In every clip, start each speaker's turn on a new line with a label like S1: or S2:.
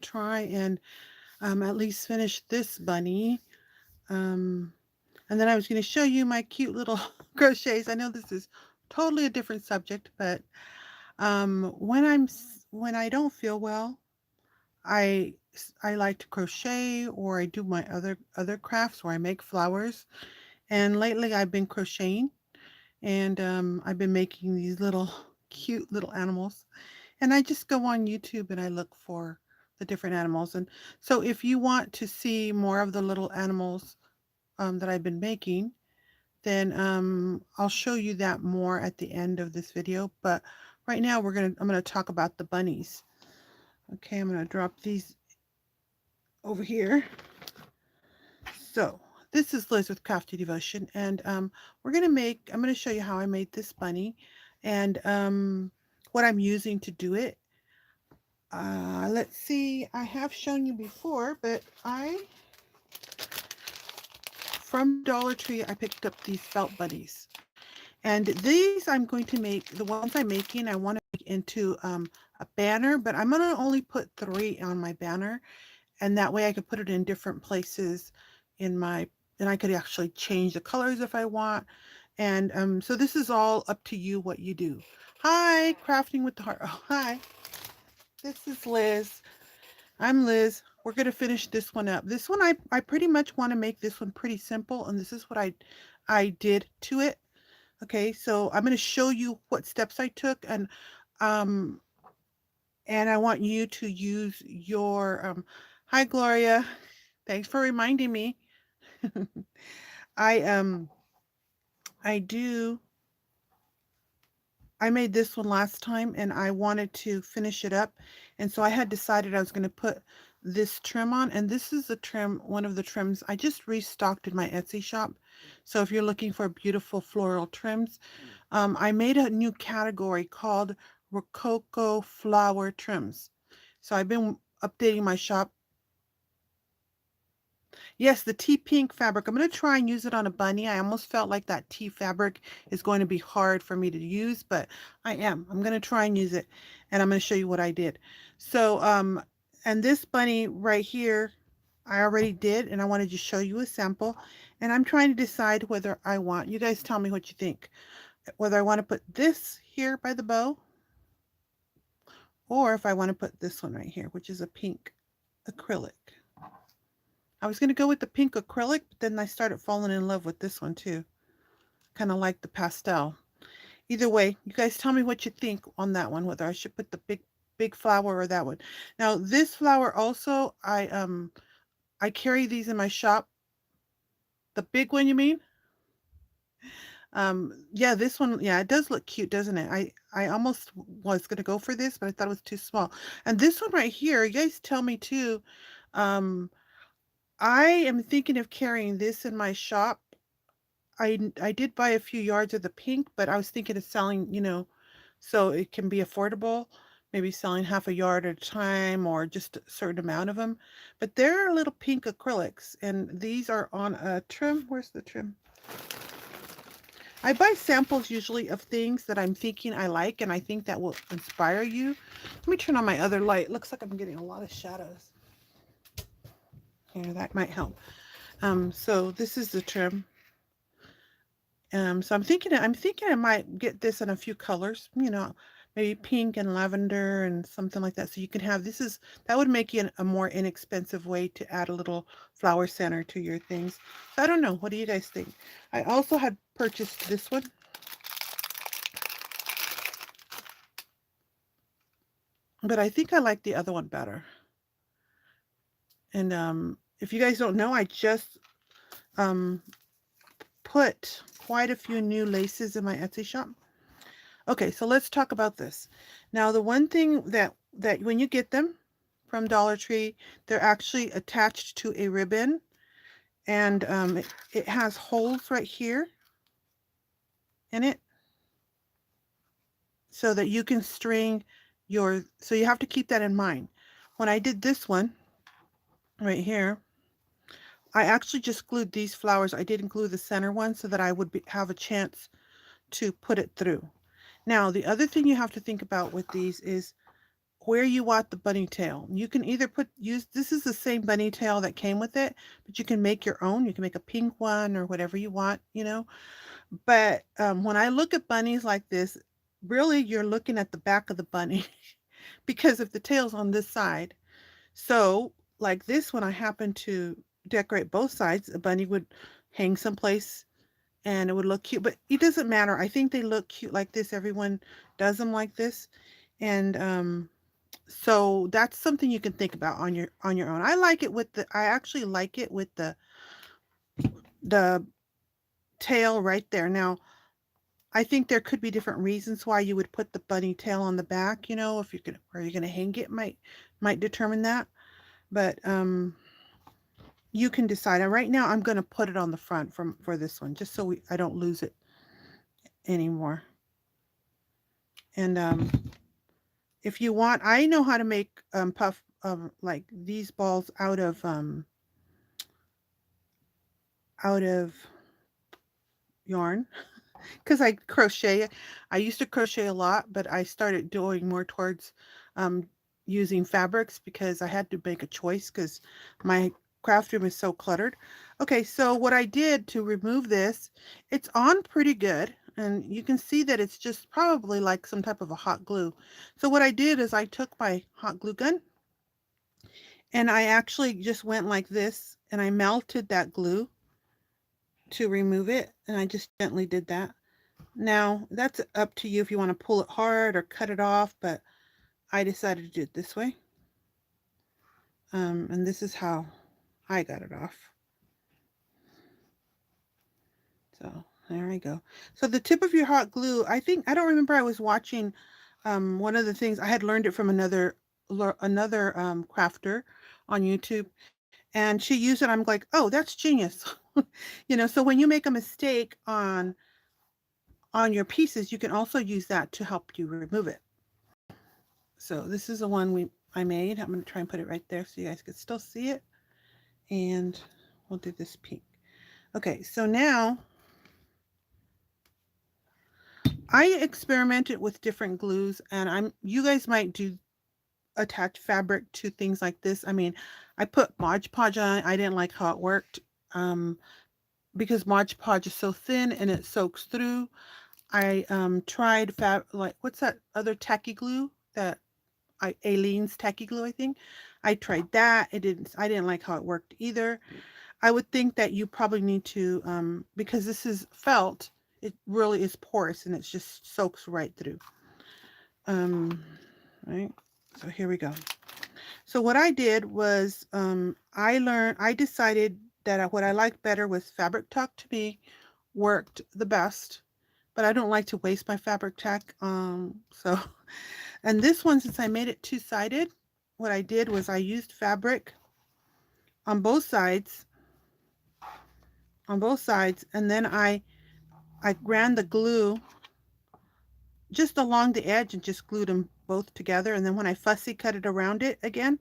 S1: try and at least finish this bunny. Um, and then I was going to show you my cute little crochets. I know this is totally a different subject, but when I don't feel well, I like to crochet, or I do my other crafts where I make flowers. And lately I've been crocheting, and I've been making these little cute little animals. And I just go on YouTube and I look for the different animals. And so if you want to see more of the little animals that I've been making, then I'll show you that more at the end of this video. But right now I'm gonna talk about the bunnies. Okay, I'm gonna drop these over here. So this is Liz with Crafty Devotion, and I'm gonna show you how I made this bunny, and what I'm using to do it. Let's see, I have shown you before, but from Dollar Tree, I picked up these felt bunnies. And these I'm going to make, the ones I'm making, I want to make into a banner, but I'm going to only put 3 on my banner. And that way I could put it in different places in my, and I could actually change the colors if I want. And so this is all up to you what you do. Hi, Crafting with the Heart. Oh, hi. This is Liz. I'm Liz. We're going to finish this one up. This one, I pretty much want to make this one pretty simple, and this is what I did to it. Okay, so I'm going to show you what steps I took, um, and I want you to use your, hi Gloria, thanks for reminding me. I, I do, I made this one last time and I wanted to finish it up. And so I had decided I was going to put this trim on, and this is the trim, one of the trims I just restocked in my Etsy shop. So if you're looking for beautiful floral trims, I made a new category called Rococo Flower Trims. So I've been updating my shop. Yes, the tea pink fabric. I'm going to try and use it on a bunny. I almost felt like that tea fabric is going to be hard for me to use, but I am. I'm going to try and use it, and I'm going to show you what I did. So, and this bunny right here, I already did, and I wanted to show you a sample, and I'm trying to decide whether I want, you guys tell me what you think, whether I want to put this here by the bow, or if I want to put this one right here, which is a pink acrylic. I was going to go with the pink acrylic, but then I started falling in love with this one too. Kind of like the pastel. Either way, you guys tell me what you think on that one, whether I should put the big flower or that one. Now, this flower also, I carry these in my shop. The big one, you mean? Yeah, this one, yeah, it does look cute, doesn't it? I almost was going to go for this, but I thought it was too small. And this one right here, you guys tell me too. Um, I am thinking of carrying this in my shop. I did buy a few yards of the pink, but I was thinking of selling, so it can be affordable, maybe selling half a yard at a time or just a certain amount of them. But they're little pink acrylics, and these are on a trim. Where's the trim? I buy samples usually of things that I'm thinking I like and I think that will inspire you. Let me turn on my other light. Looks like I'm getting a lot of shadows. Here, that might help. So this is the trim. So I'm thinking I might get this in a few colors, maybe pink and lavender and something like that. So you can have, that would make you a more inexpensive way to add a little flower center to your things. So I don't know. What do you guys think? I also had purchased this one. But I think I like the other one better. And if you guys don't know, I just um, put quite a few new laces in my Etsy shop. Okay, so let's talk about this. Now, the one thing that when you get them from Dollar Tree, they're actually attached to a ribbon, and it has holes right here in it so that you can string so you have to keep that in mind. When I did this one right here, I actually just glued these flowers. I didn't glue the center one so that I would have a chance to put it through. Now, the other thing you have to think about with these is where you want the bunny tail. You can either use this is the same bunny tail that came with it, but you can make your own. You can make a pink one or whatever you want, you know. But when I look at bunnies like this, really you're looking at the back of the bunny because if the tail's on this side. So like this, when I happen to decorate both sides, a bunny would hang someplace and it would look cute. But it doesn't matter. I think they look cute like this. Everyone does them like this. And so that's something you can think about on your own. I actually like it with the tail right there. Now, I think there could be different reasons why you would put the bunny tail on the back, you know, if you could where you're going to hang it might determine that. But you can decide. And right now I'm going to put it on the front for this one just so I don't lose it anymore. And if you want, I know how to make puff like these balls out of yarn because I crochet. I used to crochet a lot, but I started doing more towards um, using fabrics because I had to make a choice because my craft room is so cluttered. Okay, so what I did to remove this, it's on pretty good. And you can see that it's just probably like some type of a hot glue. So what I did is I took my hot glue gun and I actually just went like this and I melted that glue to remove it. And I just gently did that. Now, that's up to you if you want to pull it hard or cut it off, but I decided to do it this way. And this is how I got it off. So there we go. So the tip of your hot glue, I don't remember, I was watching one of the things, I had learned it from another crafter on YouTube, and she used it. I'm like, oh, that's genius. You know, so when you make a mistake on your pieces, you can also use that to help you remove it. So this is the one I made. I'm going to try and put it right there so you guys can still see it. And we'll do this pink. Okay, so now I experimented with different glues, and you guys might do attach fabric to things like this. I mean, I put Mod Podge on. I didn't like how it worked because Mod Podge is so thin and it soaks through. I tried like what's that other tacky glue that Aileen's tacky glue, I think. I tried that. I didn't like how it worked either. I would think that you probably need to because this is felt, it really is porous and it just soaks right through. Right. So here we go. So what I did was I decided that what I liked better was fabric tack. To me worked the best, but I don't like to waste my fabric tack. So and this one, since I made it two-sided, what I did was I used fabric on both sides, and then I ran the glue just along the edge and just glued them both together. And then when I fussy cut it around it again,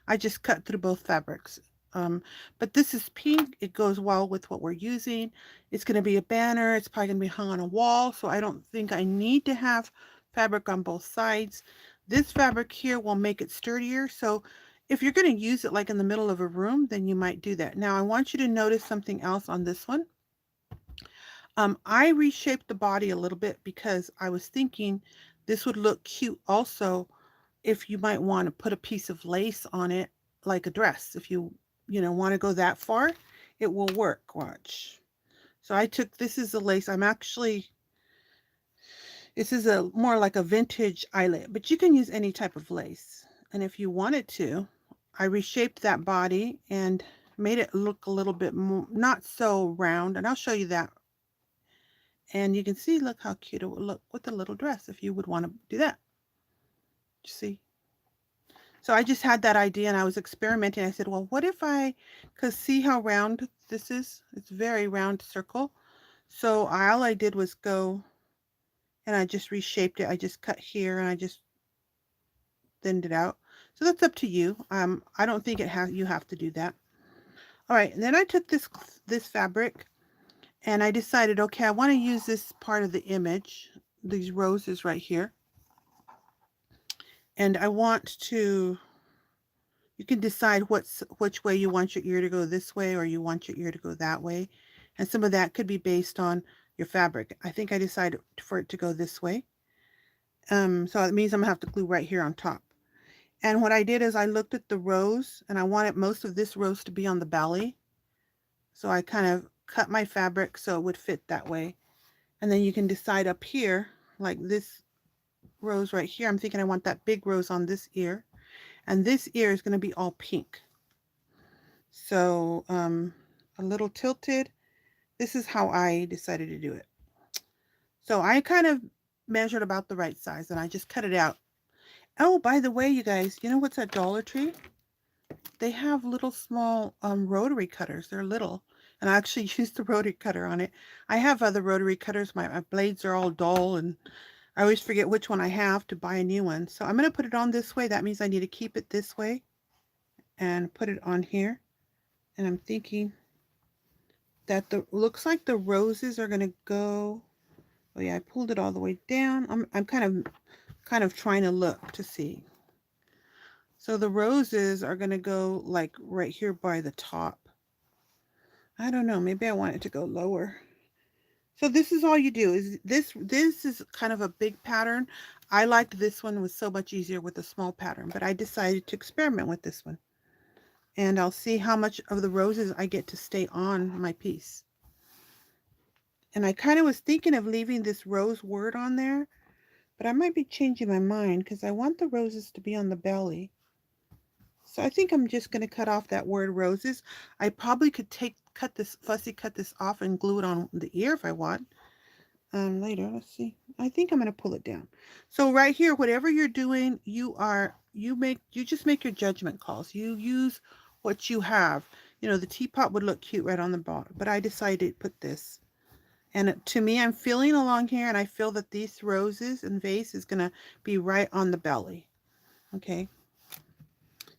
S1: I just cut through both fabrics. But this is pink. It goes well with what we're using. It's going to be a banner. It's probably going to be hung on a wall. So I don't think I need to have fabric on both sides. This fabric here will make it sturdier. So if you're going to use it like in the middle of a room, then you might do that. Now I want you to notice something else on this one. I reshaped the body a little bit because I was thinking this would look cute also if you might want to put a piece of lace on it like a dress. If you know, want to go that far, it will work. Watch. So this is the lace. This is a more like a vintage eyelet, but you can use any type of lace. And if you wanted to, I reshaped that body and made it look a little bit more, not so round. And I'll show you that. And you can see, look how cute it would look with the little dress if you would want to do that. You see? So I just had that idea and I was experimenting. I said, well, what if because see how round this is? It's a very round circle. So all I did was go and I just reshaped it. I just cut here and I just thinned it out. So that's up to you. I don't think you have to do that. All right, and then I took this fabric and I decided, okay, I want to use this part of the image, these roses right here. And I want to, you can decide which way you want your ear to go, this way or you want your ear to go that way. And some of that could be based on your fabric. I think I decided for it to go this way. So it means I'm gonna have to glue right here on top. And what I did is I looked at the rows and I wanted most of this rows to be on the belly. So I kind of cut my fabric so it would fit that way. And then you can decide up here, like this rose right here. I'm thinking I want that big rose on this ear. And this ear is going to be all pink. So a little tilted. This is how I decided to do it. So I kind of measured about the right size and I just cut it out. Oh, by the way, you guys, you know what's at Dollar Tree? They have little small rotary cutters. They're little. And I actually used the rotary cutter on it. I have other rotary cutters. My blades are all dull and I always forget which one I have to buy a new one. So I'm going to put it on this way. That means I need to keep it this way and put it on here. And I'm thinking that the looks like the roses are going to go. Oh yeah, I pulled it all the way down. I'm kind of trying to look to see. So the roses are going to go like right here by the top. I don't know, maybe I want it to go lower. So this is all you do is this is kind of a big pattern. I liked this one, was so much easier with a small pattern, but I decided to experiment with this one. And I'll see how much of the roses I get to stay on my piece. And I kind of was thinking of leaving this rose word on there, but I might be changing my mind because I want the roses to be on the belly. So I think I'm just going to cut off that word roses. I probably could cut this off and glue it on the ear if I want. Later, let's see. I think I'm going to pull it down. So right here, whatever you're doing, you just make your judgment calls. You use what you have. You know, the teapot would look cute right on the bottom, but I decided to put this. And to me, I'm feeling along here and I feel that these roses and vase is going to be right on the belly. Okay.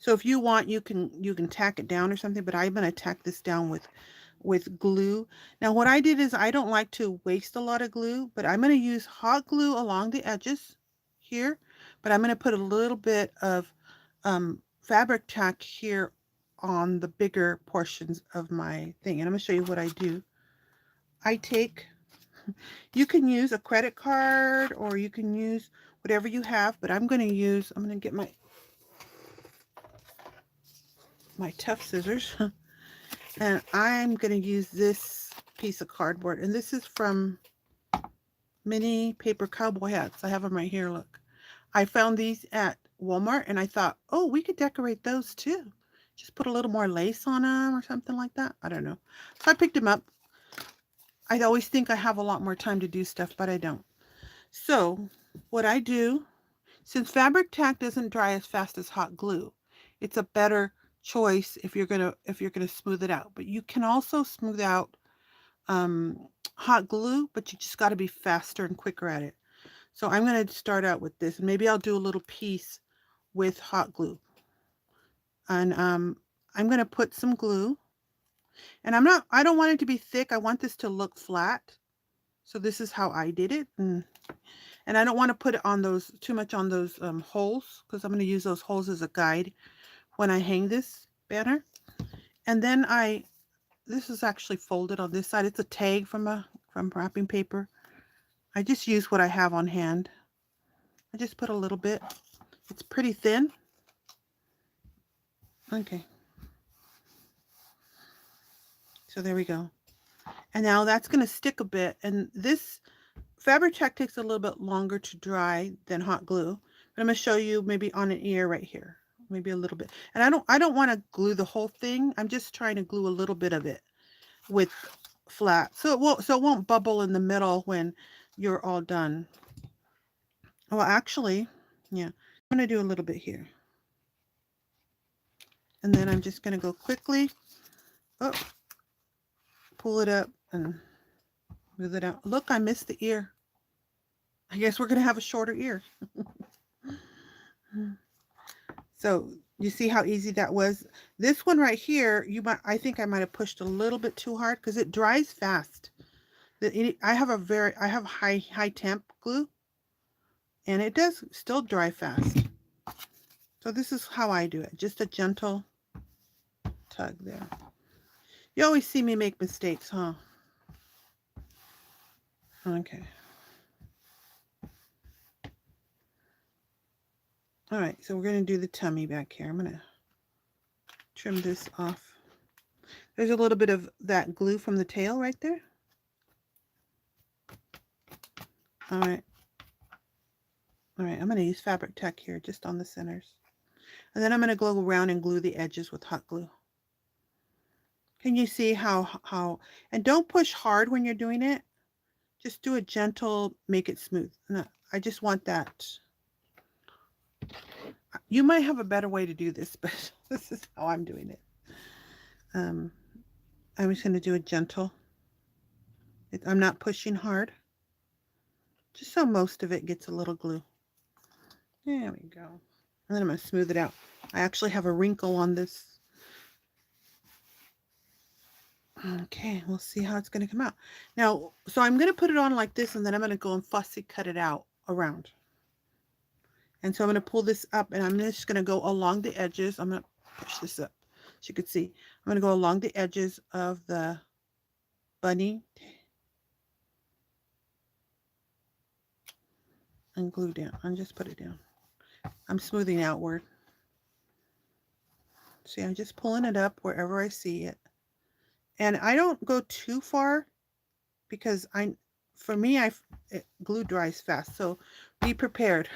S1: So if you want, you can tack it down or something, but I'm going to tack this down with glue. Now what I did is I don't like to waste a lot of glue, but I'm going to use hot glue along the edges here, but I'm going to put a little bit of fabric tack here on the bigger portions of my thing. And I'm going to show you what I do. I take, you can use a credit card or you can use whatever you have, but I'm going to get my tough scissors and I'm going to use this piece of cardboard, and this is from Mini Paper Cowboy Hats. I have them right here. Look, I found these at Walmart and I thought, oh, we could decorate those too. Just put a little more lace on them or something like that. I don't know. So I picked them up. I always think I have a lot more time to do stuff, but I don't. So what I do, since fabric tack doesn't dry as fast as hot glue, it's a better choice if you're gonna smooth it out. But you can also smooth out hot glue, but you just got to be faster and quicker at it. So I'm going to start out with this, and maybe I'll do a little piece with hot glue. And I'm going to put some glue, and I don't want it to be thick. I want this to look flat. So this is how I did it. And I don't want to put it on those too much on those holes, because I'm going to use those holes as a guide when I hang this banner. And then this is actually folded on this side. It's a tag from wrapping paper. I just use what I have on hand. I just put a little bit. It's pretty thin. Okay. So there we go. And now that's going to stick a bit. And this fabric tack takes a little bit longer to dry than hot glue. But I'm going to show you maybe on an ear right here. Maybe a little bit. And I don't want to glue the whole thing. I'm just trying to glue a little bit of it with flat. So it won't bubble in the middle when you're all done. Well, actually, yeah, I'm going to do a little bit here. And then I'm just going to go quickly. Oh, pull it up and move it out. Look, I missed the ear. I guess we're going to have a shorter ear. So you see how easy that was? This one right here, I think I might have pushed a little bit too hard because it dries fast. I have high temp glue, and it does still dry fast. So this is how I do it. Just a gentle tug there. You always see me make mistakes, huh? Okay. All right, so we're going to do the tummy back here. I'm going to trim this off. There's a little bit of that glue from the tail right there. All right. All right, I'm going to use fabric tack here just on the centers. And then I'm going to go around and glue the edges with hot glue. Can you see how, and don't push hard when you're doing it. Just do a gentle, make it smooth. No, I just want that. You might have a better way to do this, but this is how I'm doing it. I'm just going to do a gentle. I'm not pushing hard. Just so most of it gets a little glue. There we go. And then I'm going to smooth it out. I actually have a wrinkle on this. Okay, we'll see how it's going to come out. Now, so I'm going to put it on like this, and then I'm going to go and fussy cut it out around. And so I'm going to pull this up, and I'm just going to go along the edges. I'm going to push this up so you can see. I'm going to go along the edges of the bunny and glue down and just put it down. I'm smoothing outward. See, I'm just pulling it up wherever I see it. And I don't go too far because for me, glue dries fast. So be prepared.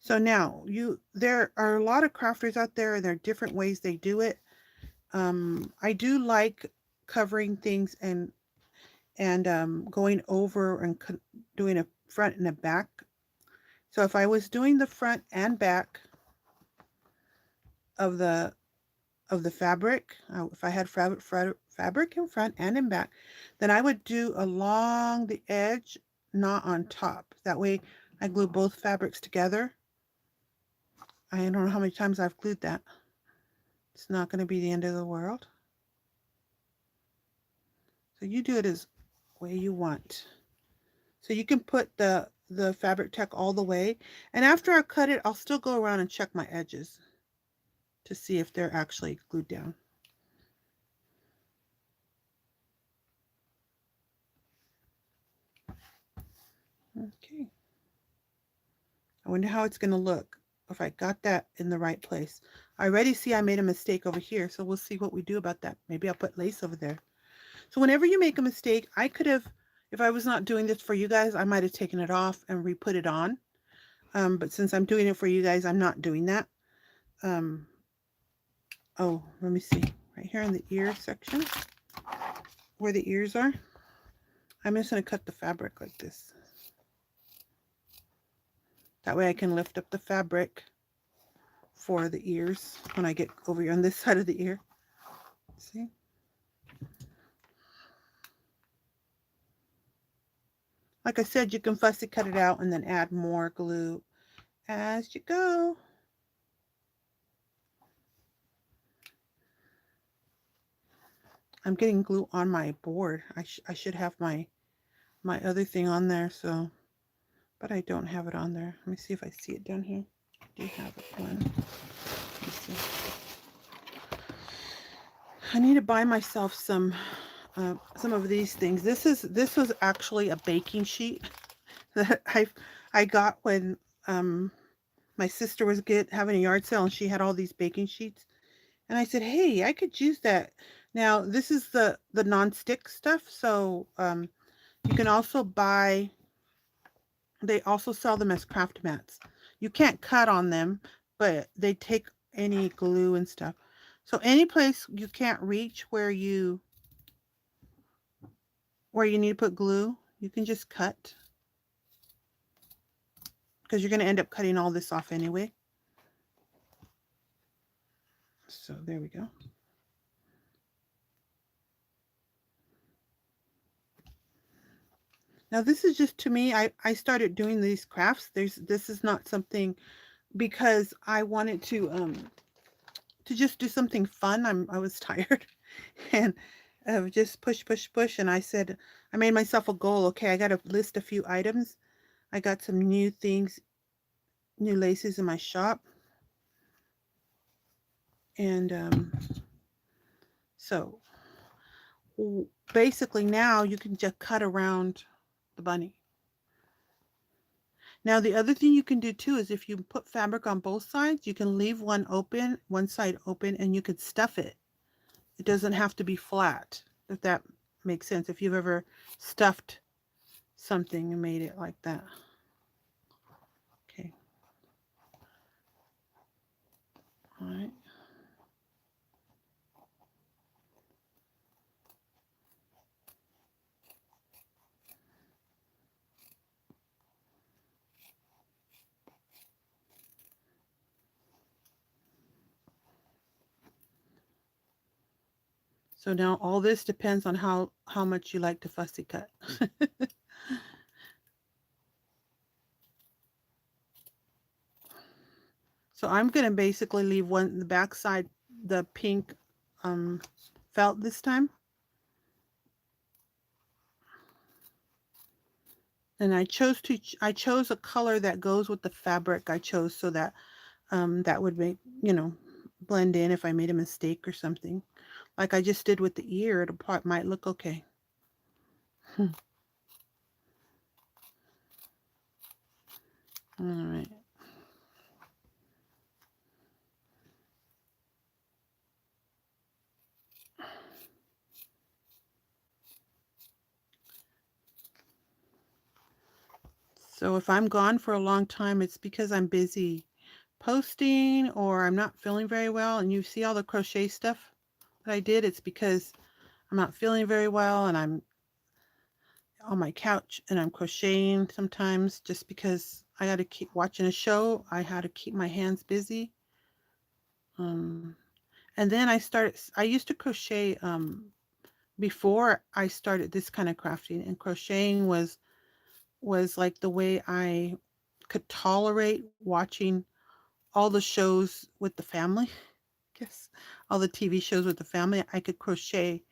S1: So now there are a lot of crafters out there, and there are different ways they do it. I do like covering things and going over and doing a front and a back. So if I was doing the front and back of the fabric, if I had fabric in front and in back, then I would do along the edge, not on top. That way I glue both fabrics together. I don't know how many times I've glued that. It's not going to be the end of the world. So you do it as way you want. So you can put the fabric tack all the way. And after I cut it, I'll still go around and check my edges to see if they're actually glued down. Okay. I wonder how it's going to look if I got that in the right place. I already see I made a mistake over here, so we'll see what we do about that. Maybe I'll put lace over there. So whenever you make a mistake, I could have, if I was not doing this for you guys, I might have taken it off and re-put it on. But since I'm doing it for you guys, I'm not doing that. Oh, let me see. Right here in the ear section, where the ears are, I'm just going to cut the fabric like this. That way I can lift up the fabric for the ears when I get over here on this side of the ear. See? Like I said, you can fussy cut it out and then add more glue as you go. I'm getting glue on my board. I should have my other thing on there, so, but I don't have it on there. Let me see if I see it down here. I do have it one. Let me see. I need to buy myself some of these things. This was actually a baking sheet that I got when my sister was having a yard sale, and she had all these baking sheets, and I said, hey, I could use that. Now this is the non-stick stuff, so you can also buy, they also sell them as craft mats. You can't cut on them, but they take any glue and stuff. So any place you can't reach where you need to put glue, you can just cut, because you're going to end up cutting all this off anyway. So there we go. Now this is just, to me, I started doing these crafts. This is not something because I wanted to just do something fun. I was tired and just push, and I said, I made myself a goal. Okay, I got to list a few items I got some new things, new laces in my shop. And so basically now you can just cut around the bunny. Now the other thing you can do too is if you put fabric on both sides, you can leave one open, one side open, and you could stuff it. It doesn't have to be flat, if that makes sense. If you've ever stuffed something and made it like that. Okay. All right. So now all this depends on how much you like to fussy cut. So I'm going to basically leave the back side, the pink um, felt this time. And I chose a color that goes with the fabric I chose so that that would make, blend in if I made a mistake or something. Like I just did with the ear, might look okay. All right. So if I'm gone for a long time, it's because I'm busy posting or I'm not feeling very well. And you see all the crochet stuff that I did, it's because I'm not feeling very well and I'm on my couch and I'm crocheting sometimes just because I got to keep watching a show. I had to keep my hands busy. Um, and then I used to crochet before I started this kind of crafting, and crocheting was like the way I could tolerate watching all the shows with the family. Guess all the TV shows with the family. I could crochet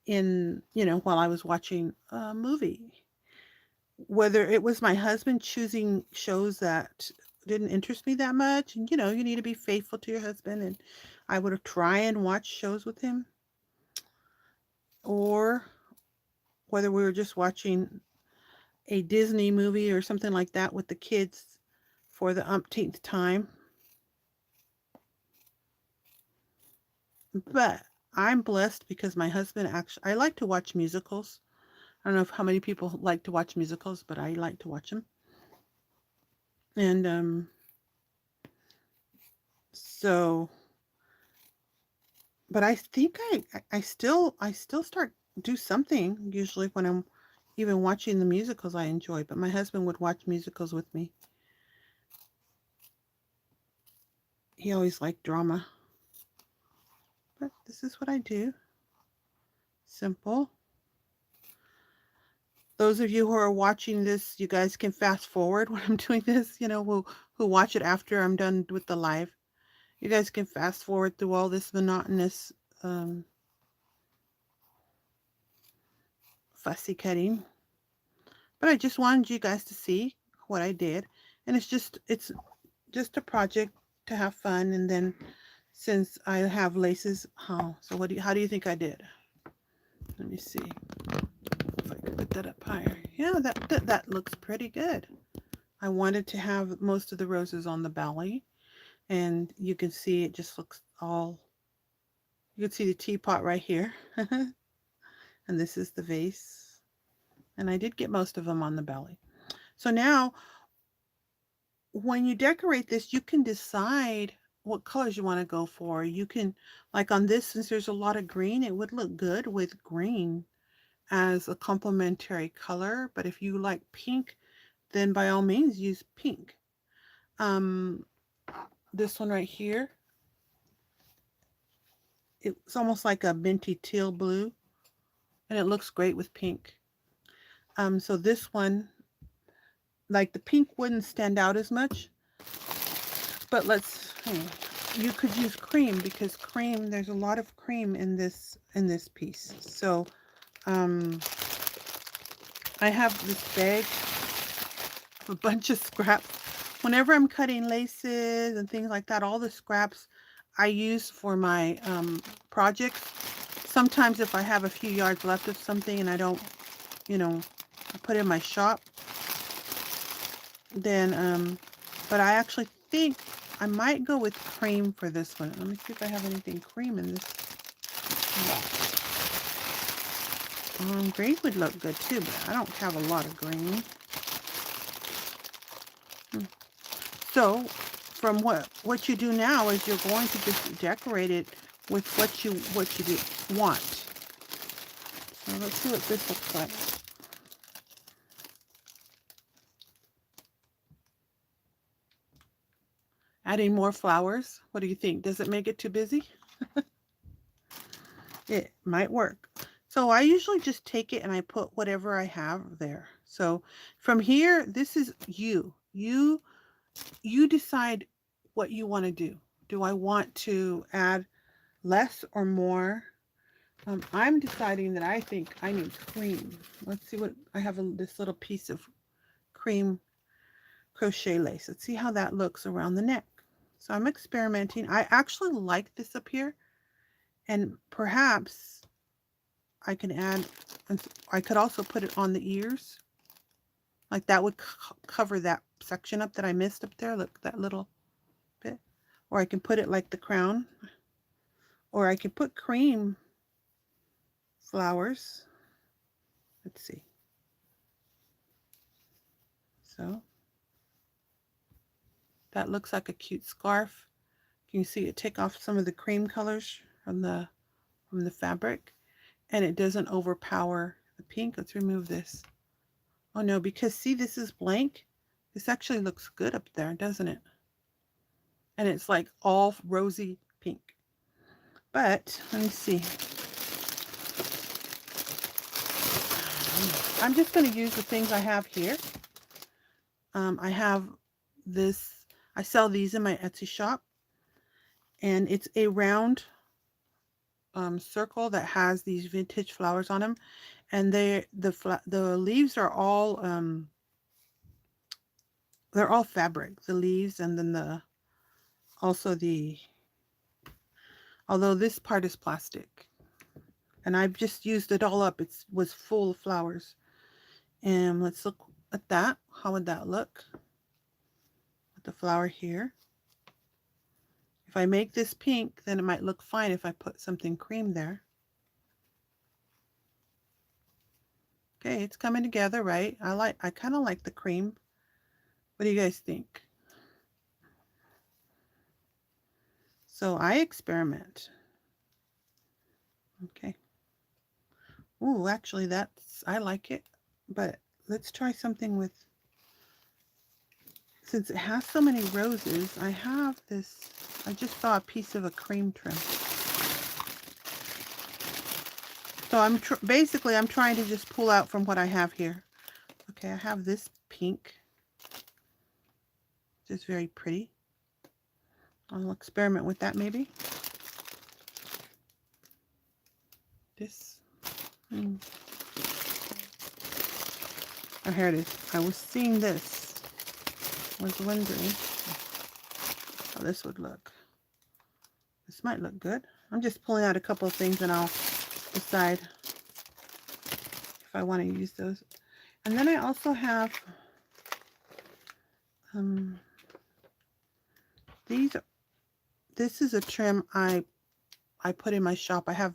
S1: in, while I was watching a movie. Whether it was my husband choosing shows that didn't interest me that much, and you need to be faithful to your husband, and I would try and watch shows with him, or whether we were just watching a Disney movie or something like that with the kids for the umpteenth time. But I'm blessed because my husband I like to watch musicals. I don't know how many people like to watch musicals, but I like to watch them. And so, but I think I still start do something usually when I'm even watching the musicals I enjoy. But my husband would watch musicals with me. He always liked drama. But this is what I do. Simple. Those of you who are watching this, you guys can fast forward when I'm doing this, who watch it after I'm done with the live. You guys can fast forward through all this monotonous fussy cutting. But I just wanted you guys to see what I did. And it's just a project to have fun. And then since I have laces, so how do you think I did? Let me see if I can put that up higher. Yeah, that looks pretty good. I wanted to have most of the roses on the belly, and you can see it just looks all, you can see the teapot right here. And this is the vase. And I did get most of them on the belly. So now when you decorate this, you can decide what colors you want to go for. You can, like on this, since there's a lot of green, it would look good with green as a complementary color. But if you like pink, then by all means use pink. Um, this one right here, it's almost like a minty teal blue, and it looks great with pink. So this one, like the pink wouldn't stand out as much, but you could use cream because there's a lot of cream in this piece. So I have this bag a bunch of scraps. Whenever I'm cutting laces and things like that, all the scraps I use for my projects. Sometimes if I have a few yards left of something and I don't, you know, I put it in my shop, then, but I actually think I might go with cream for this one. Let me see if I have anything cream in this. Green would look good too, but I don't have a lot of green. So from what you do now is you're going to just decorate it with what you want. So let's see what this looks like. Adding more flowers. What do you think? Does it make it too busy? It might work. So I usually just take it and I put whatever I have there. So from here, this is you. You decide what you want to do. Do I want to add less or more? I'm deciding that I think I need cream. Let's see what I have, this little piece of cream crochet lace. Let's see how that looks around the neck. So I'm experimenting. I actually like this up here, and perhaps I can add, I could also put it on the ears. Like that would cover that section up that I missed up there. Look, that little bit. Or I can put it like the crown. Or I could put cream flowers. Let's see. So that looks like a cute scarf. Can you see it take off some of the cream colors from the fabric? And it doesn't overpower the pink. Let's remove this. Oh no, because see, this is blank. This actually looks good up there, doesn't it? And it's like all rosy pink. But let me see. I'm just going to use the things I have here. I have this, I sell these in my Etsy shop, and it's a round circle that has these vintage flowers on them, and the leaves are all they're all fabric, the leaves, and then although this part is plastic, and I've just used it all up. It was full of flowers. And let's look at that. How would that look with the flower here? If I make this pink, then it might look fine if I put something cream there. Okay, it's coming together, right? I kind of like the cream. What do you guys think? So I experiment. Okay. Ooh, actually I like it, but let's try something with, since it has so many roses, I have this, I just saw a piece of a cream trim. So I'm basically I'm trying to just pull out from what I have here. Okay, I have this pink, which is very pretty. I'll experiment with that maybe. This. Oh, here it is. I was seeing this. I was wondering how this would look. This might look good. I'm just pulling out a couple of things and I'll decide if I want to use those. And then I also have this is a trim I put in my shop. I have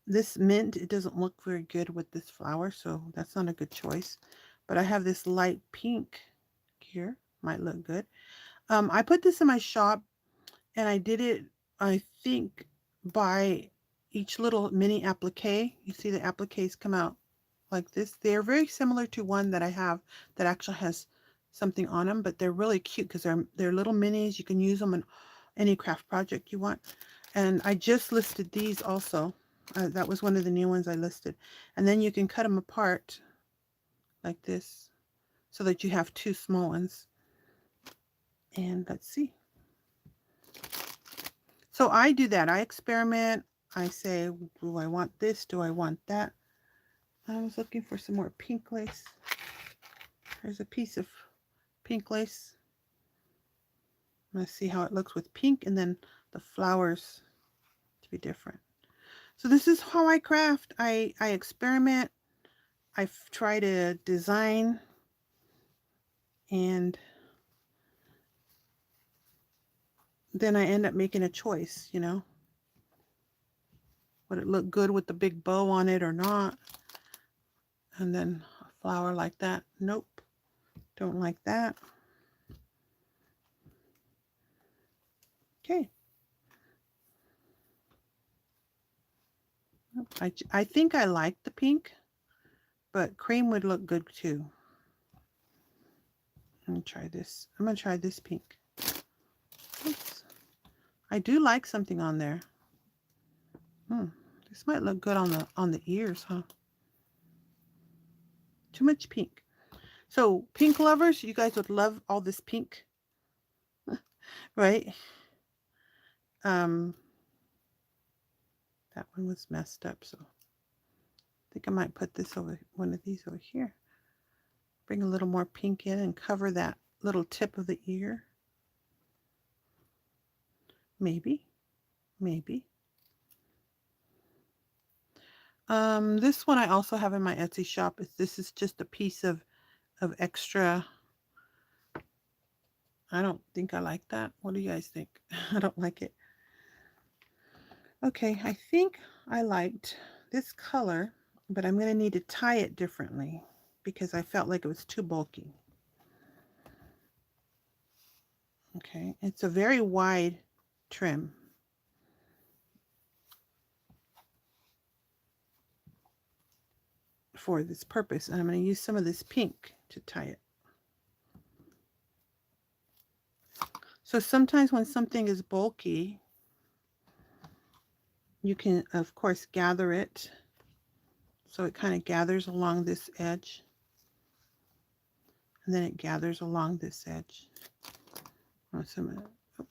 S1: this mint. It doesn't look very good with this flower, so that's not a good choice. But I have this light pink here. Might look good. I put this in my shop, and I did it, I think, by each little mini applique. You see the appliques come out like this. They're very similar to one that I have that actually has something on them, but they're really cute because they're little minis. You can use them in any craft project you want. And I just listed these also. That was one of the new ones I listed. And then you can cut them apart like this so that you have two small ones. And let's see. So I do that. I experiment. I say, do I want this? Do I want that? I was looking for some more pink lace. There's a piece of pink lace. Let's see how it looks with pink and then the flowers to be different. So this is how I craft. I experiment. I try to design, and then I end up making a choice, you know. Would it look good with the big bow on it or not? And then a flower like that. Nope. Don't like that. Okay. I think I like the pink, but cream would look good too. Let me try this. I'm going to try this pink. Oops. I do like something on there. This might look good on the ears, huh? Too much pink. So pink lovers, you guys would love all this pink, right? That one was messed up, so I think I might put this over, one of these over here. Bring a little more pink in and cover that little tip of the ear. Maybe. This one I also have in my Etsy shop. This is just a piece of extra. I don't think I like that. What do you guys think? I don't like it. Okay, I think I liked this color, but I'm going to need to tie it differently because I felt like it was too bulky. Okay, it's a very wide trim. For this purpose, and I'm going to use some of this pink to tie it. So sometimes when something is bulky, you can of course gather it so it kind of gathers along this edge, and then it gathers along this edge. Oh,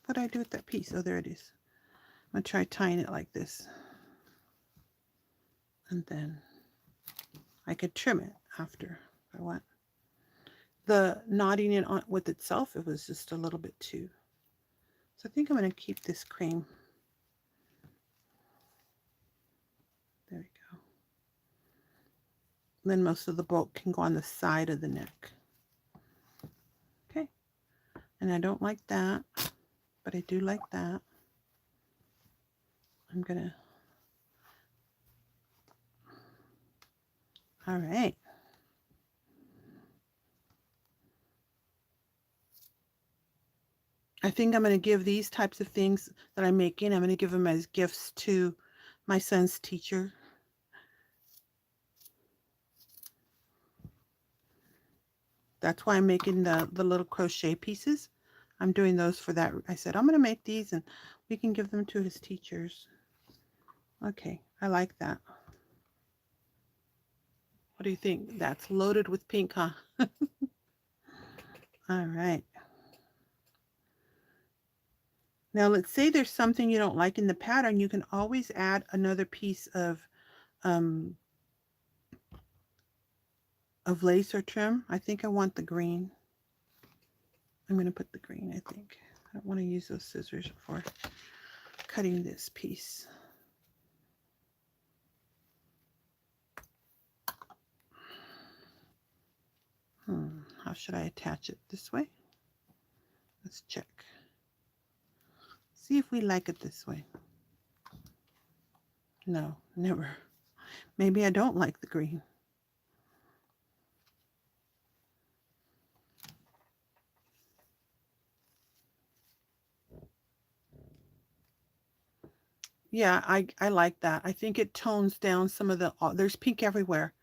S1: what do I do with that piece? Oh, there it is. I'm going to try tying it like this, and then I could trim it after if I want. The knotting it on with itself, it was just a little bit too. So I think I'm going to keep this cream. There we go. Then most of the bulk can go on the side of the neck. Okay. And I don't like that, but I do like that. I'm going to... All right. I think I'm going to give these types of things that I'm making, I'm going to give them as gifts to my son's teacher. That's why I'm making the little crochet pieces. I'm doing those for that. I said, I'm going to make these and we can give them to his teachers. Okay, I like that. What do you think? That's loaded with pink, huh? All right. Now let's say there's something you don't like in the pattern. You can always add another piece of lace or trim. I think I want the green. I'm going to put the green, I think. I don't want to use those scissors for cutting this piece. How should I attach it? This way? Let's check. See if we like it this way. No, never. Maybe I don't like the green. Yeah, I like that. I think it tones down some of the, there's pink everywhere.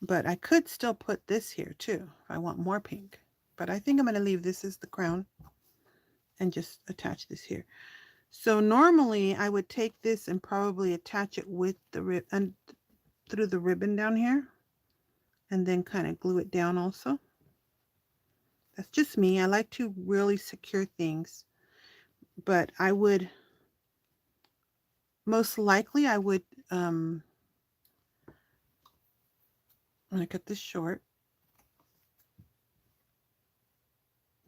S1: But I could still put this here too if I want more pink. But I think I'm going to leave this as the crown and just attach this here. So normally I would take this and probably attach it with the ribbon through the ribbon down here and then kind of glue it down also. That's just me. I like to really secure things, but I would most likely I would I'm going to cut this short.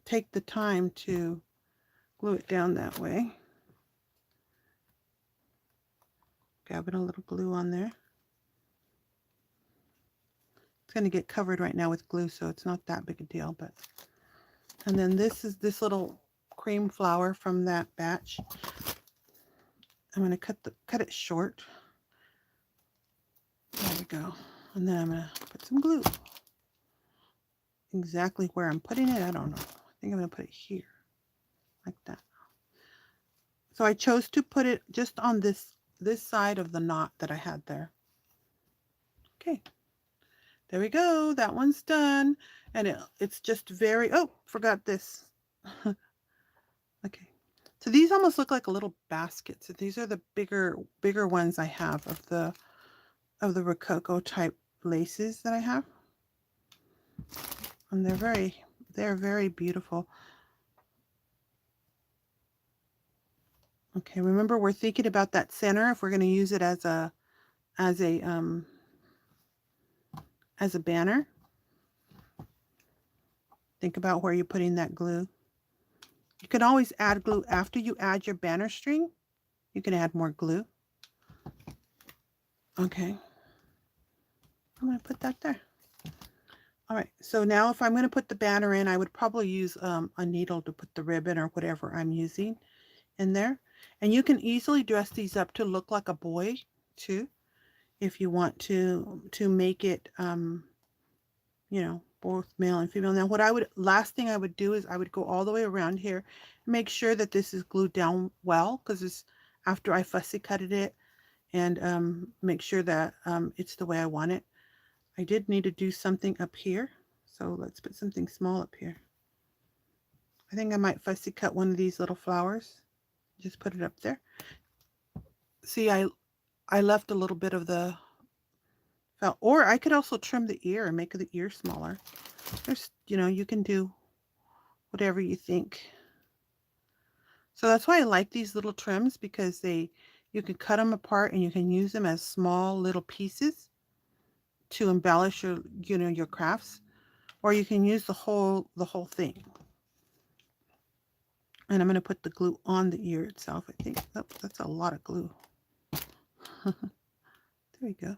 S1: take the time to glue it down that way. Grabbing a little glue on there. It's going to get covered right now with glue, so it's not that big a deal. But and then this is this little cream flower from that batch. I'm going to cut it short. There we go. And then I'm going to put some glue. Exactly where I'm putting it, I don't know. I think I'm going to put it here, like that. So I chose to put it just on this side of the knot that I had there. Okay. There we go. That one's done. And it's just very, oh, forgot this. Okay. So these almost look like a little baskets. These are the bigger ones I have of the Rococo type laces that I have. And they're very beautiful. Okay, remember we're thinking about that center if we're going to use it as a banner. Think about where you're putting that glue. You can always add glue after you add your banner string. You can add more glue. Okay. I'm going to put that there. All right. So now if I'm going to put the banner in, I would probably use a needle to put the ribbon or whatever I'm using in there. And you can easily dress these up to look like a boy too, if you want to make it, you know, both male and female. Now last thing I would do is I would go all the way around here, make sure that this is glued down well, because it's after I fussy cutted it, and make sure that it's the way I want it. I did need to do something up here, so let's put something small up here. I think I might fussy cut one of these little flowers, just put it up there. See, I left a little bit of the, or I could also trim the ear and make the ear smaller. There's, you know, you can do whatever you think. So that's why I like these little trims, because you can cut them apart and you can use them as small little pieces to embellish your, you know, your crafts, or you can use the whole thing. And I'm going to put the glue on the ear itself. I think that's a lot of glue. There we go.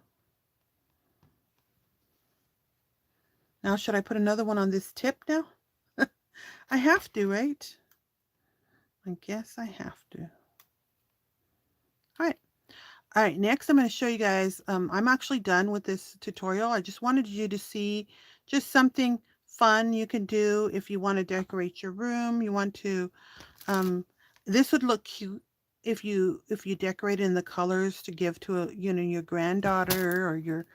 S1: Now, should I put another one on this tip now? I have to, right? I guess I have to. All right. All right, next I'm going to show you guys, I'm actually done with this tutorial. I just wanted you to see just something fun you can do if you want to decorate your room. You want to, this would look cute if you decorate in the colors to give to a, you know, your granddaughter or your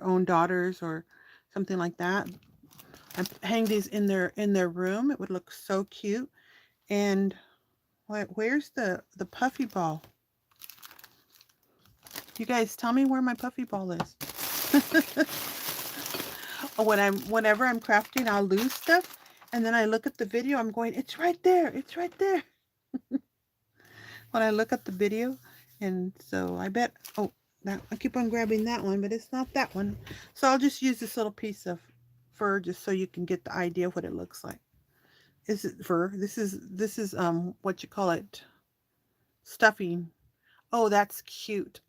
S1: own daughters or something like that. And hang these in their room. It would look so cute. And where's the puffy ball? You guys tell me where my puffy ball is. Whenever I'm crafting, I'll lose stuff, and then I look at the video, I'm going, it's right there, it's right there. When I look at the video, and so I bet, oh, that I keep on grabbing that one, but it's not that one. So I'll just use this little piece of fur just so you can get the idea of what it looks like. Is it fur? This is what you call it, stuffing. Oh, that's cute.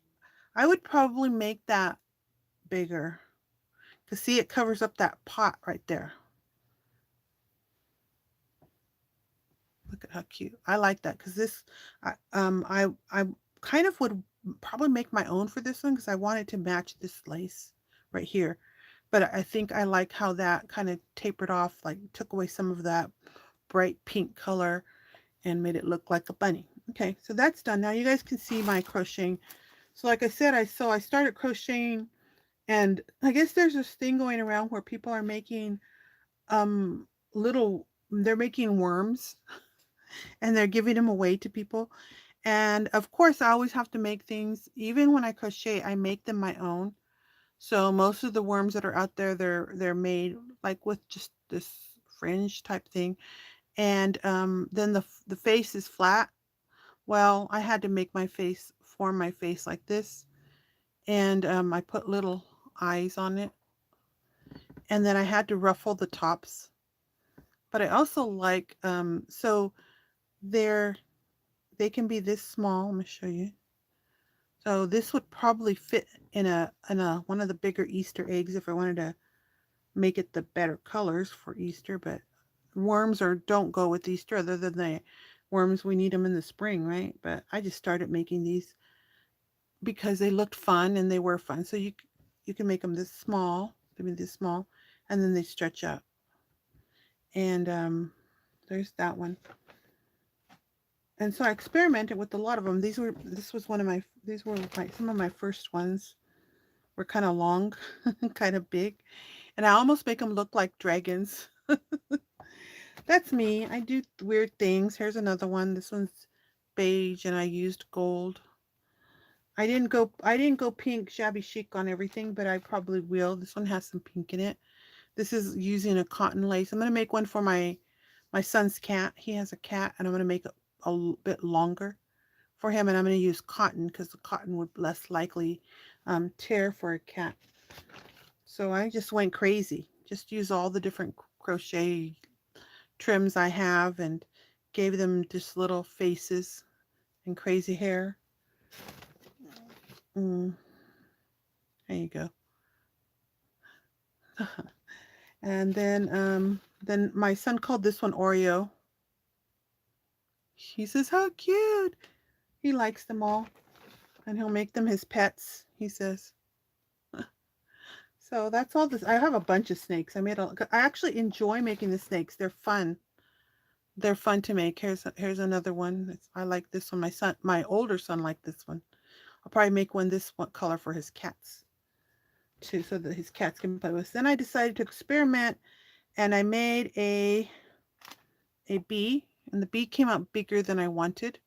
S1: I would probably make that bigger, because see, it covers up that pot right there. Look at how cute. I like that, because this, I kind of would probably make my own for this one, because I wanted to match this lace right here. But I think I like how that kind of tapered off, like took away some of that bright pink color and made it look like a bunny. Okay, so that's done. Now you guys can see my crocheting. So like I said, I started crocheting, and I guess there's this thing going around where people are making they're making worms and they're giving them away to people. And of course, I always have to make things, even when I crochet, I make them my own. So most of the worms that are out there, they're made like with just this fringe type thing. And then the face is flat. Well, I had to make form my face like this. And I put little eyes on it. And then I had to ruffle the tops. but I also like, so they're, they can be this small. Let me show you. So this would probably fit in a one of the bigger Easter eggs if I wanted to make it the better colors for Easter, but worms or don't go with Easter other than the worms we need them in the spring, right? But I just started making these because they looked fun and they were fun. So you can make them this small, I mean this small, and then they stretch up. And there's that one. And so I experimented with a lot of them. This was one of my these were my some of my first ones were kind of long, kind of big, and I almost make them look like dragons. That's me. I do weird things. Here's another one. This one's beige and I used gold. I didn't go pink shabby chic on everything, but I probably will. This one has some pink in it. This is using a cotton lace. I'm going to make one for my son's cat. He has a cat and I'm going to make it bit longer for him, and I'm going to use cotton because the cotton would less likely tear for a cat. So I just went crazy. Just use all the different crochet trims I have and gave them just little faces and crazy hair. Mm, there you go. And then my son called this one Oreo. He says, "How cute!" He likes them all, and he'll make them his pets. He says. So that's all this. I have a bunch of snakes. I actually enjoy making the snakes. They're fun. They're fun to make. Here's another one. I like this one. My older son liked this one. I'll probably make one this one color for his cats too, so that his cats can play with. Then I decided to experiment, and I made a bee, and the bee came out bigger than I wanted.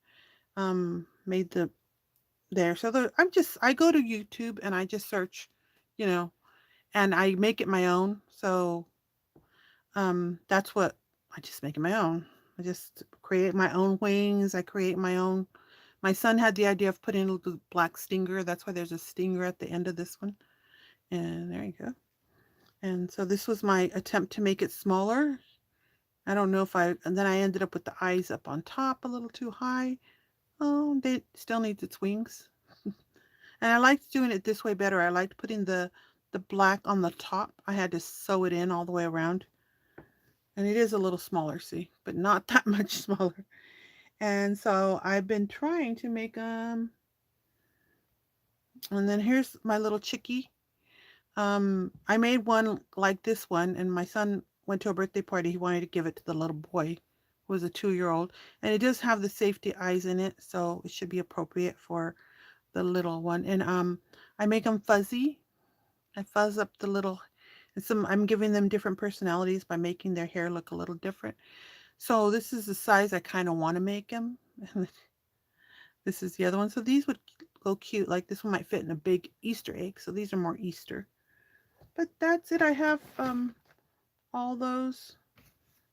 S1: Made the there. So I go to YouTube and I just search, you know, and I make it my own. So that's what I just make it my own. I just create my own wings. I create my own. My son had the idea of putting a little black stinger. That's why there's a stinger at the end of this one. And there you go. And so this was my attempt to make it smaller. I don't know if and then I ended up with the eyes up on top a little too high. Oh, they still needs its wings. And I liked doing it this way better. I liked putting the black on the top. I had to sew it in all the way around. And it is a little smaller, see, but not that much smaller. And so I've been trying to make them. And then here's my little chickie. I made one like this one, and my son went to a birthday party. He wanted to give it to the little boy, who was a 2-year-old, and it does have the safety eyes in it, so it should be appropriate for the little one. And I make them fuzzy. I fuzz up the little. And I'm giving them different personalities by making their hair look a little different. So this is the size I kind of want to make them. This is the other one. So these would go cute. Like this one might fit in a big Easter egg. So these are more Easter. But that's it. I have all those.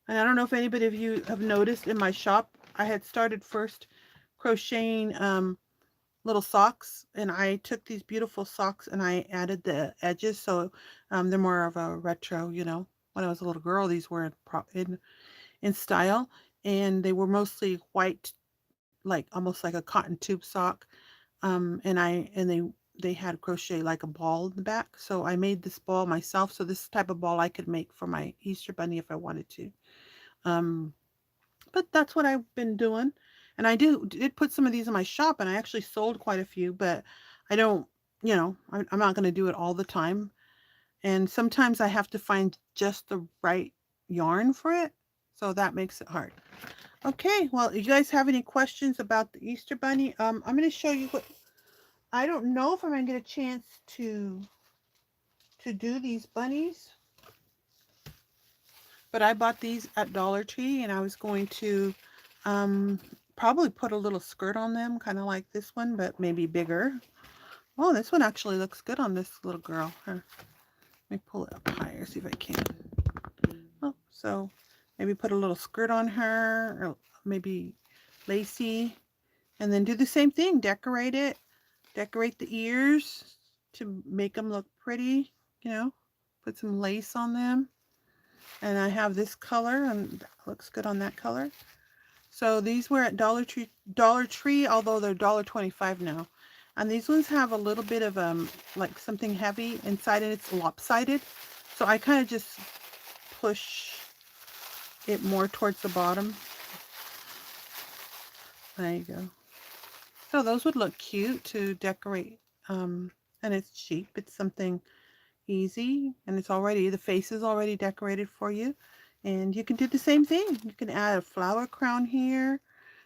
S1: And I don't know if anybody of you have noticed in my shop, I had started first crocheting little socks, and I took these beautiful socks and I added the edges, so they're more of a retro, you know. When I was a little girl, these were in style, and they were mostly white, like almost like a cotton tube sock. And they had crochet like a ball in the back, so I made this ball myself. So this type of ball I could make for my Easter bunny if I wanted to. Um, but that's what I've been doing. And I did put some of these in my shop, and I actually sold quite a few, but I don't, I'm not going to do it all the time. And sometimes I have to find just the right yarn for it. So that makes it hard. Okay, well, if you guys have any questions about the Easter Bunny, I'm going to show you what, I don't know if I'm going to get a chance to do these bunnies, but I bought these at Dollar Tree, and I was going to um, probably put a little skirt on them, kind of like this one, but maybe bigger. Oh, this one actually looks good on this little girl. Here, let me pull it up higher, see if I can. Oh, so maybe put a little skirt on her, or maybe lacy, and then do the same thing. Decorate it. Decorate the ears to make them look pretty, Put some lace on them. And I have this color, and that looks good on that color. So these were at Dollar Tree, although they're $1.25 now. And these ones have a little bit of like something heavy inside, and it's lopsided. So I kind of just push it more towards the bottom. There you go. So those would look cute to decorate. And it's cheap. It's something easy, and the face is already decorated for you. And you can do the same thing. You can add a flower crown here.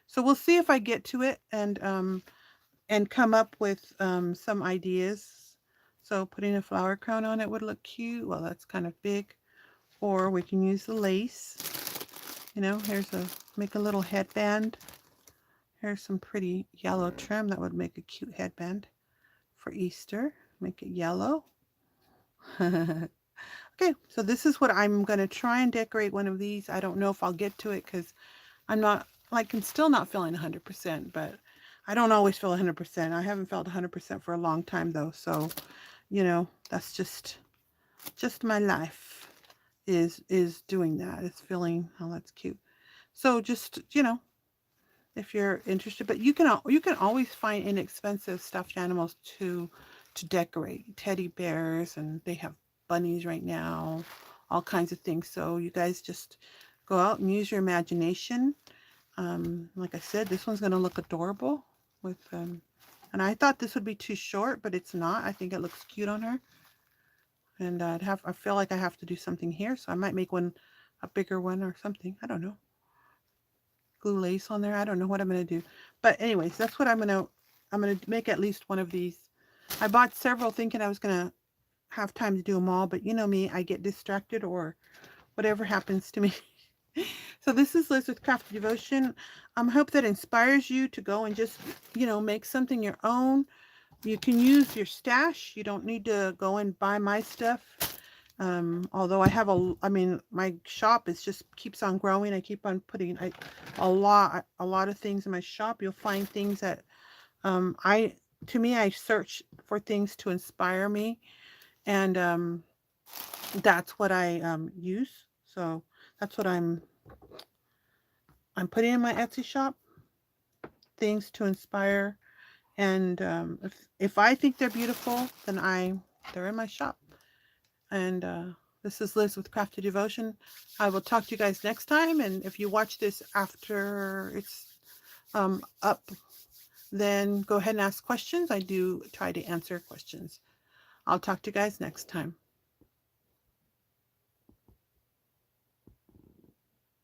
S1: So we'll see if I get to it and come up with some ideas. So putting a flower crown on it would look cute. Well, that's kind of big. Or we can use the lace. You know, make a little headband. Here's some pretty yellow trim that would make a cute headband for Easter. Make it yellow. Okay, so this is what I'm going to try and decorate one of these. I don't know if I'll get to it because I'm still not feeling 100%, but I don't always feel 100%. I haven't felt 100% for a long time though. So, that's just my life is doing that. It's feeling, oh, that's cute. So just, if you're interested, but you can always find inexpensive stuffed animals to decorate. Teddy bears, and they have bunnies right now, all kinds of things. So you guys just go out and use your imagination. Like I said, this one's going to look adorable with and I thought this would be too short, but it's not. I think it looks cute on her. And I feel like I have to do something here, so I might make one a bigger one or something. I don't know. Glue lace on there. I don't know what I'm going to do. But anyways, that's what I'm going to make at least one of these. I bought several thinking I was going to have time to do them all, but you know me, I get distracted or whatever happens to me. So this is Liz with Crafty Devotion. I hope that inspires you to go and just, make something your own. You can use your stash. You don't need to go and buy my stuff. Although my shop is just keeps on growing. I keep on putting a lot of things in my shop. You'll find things that I search for things to inspire me, and that's what I use. So that's what I'm putting in my Etsy shop, things to inspire. And if I think they're beautiful, then they're in my shop. And this is Liz with Crafty Devotion. I will talk to you guys next time. And if you watch this after it's up, then go ahead and ask questions. I do try to answer questions. I'll talk to you guys next time.